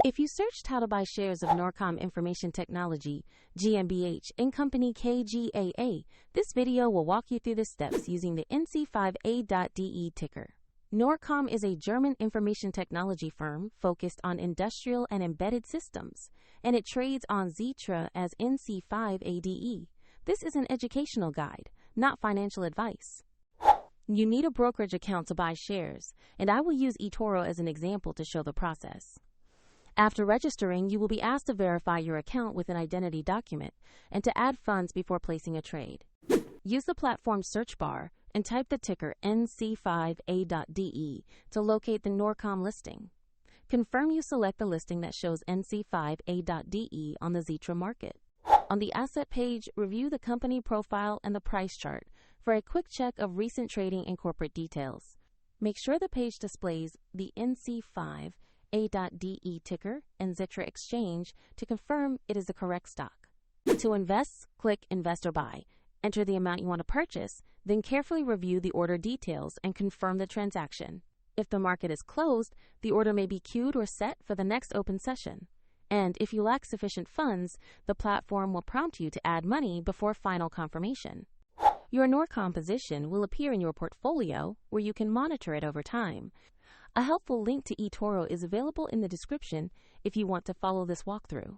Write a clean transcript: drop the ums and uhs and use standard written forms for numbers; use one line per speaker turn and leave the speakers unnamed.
If you searched how to buy shares of NorCom Information Technology, GmbH, and company KgaA, this video will walk you through the steps using the NC5A.de ticker. NorCom is a German information technology firm focused on industrial and embedded systems, and it trades on Xetra as NC5ADE. This is an educational guide, not financial advice. You need a brokerage account to buy shares, and I will use eToro as an example to show the process. After registering, you will be asked to verify your account with an identity document and to add funds before placing a trade. Use the platform's search bar and type the ticker NC5A.de to locate the NorCom listing. Confirm you select the listing that shows NC5A.de on the Xetra market. On the asset page, review the company profile and the price chart for a quick check of recent trading and corporate details. Make sure the page displays the NC5A.de ticker and Xetra exchange to confirm it is the correct stock. To invest, click Invest or Buy. Enter the amount you want to purchase, then carefully review the order details and confirm the transaction. If the market is closed, the order may be queued or set for the next open session. And if you lack sufficient funds, the platform will prompt you to add money before final confirmation. Your NorCom position will appear in your portfolio, where you can monitor it over time. A helpful link to eToro is available in the description if you want to follow this walkthrough.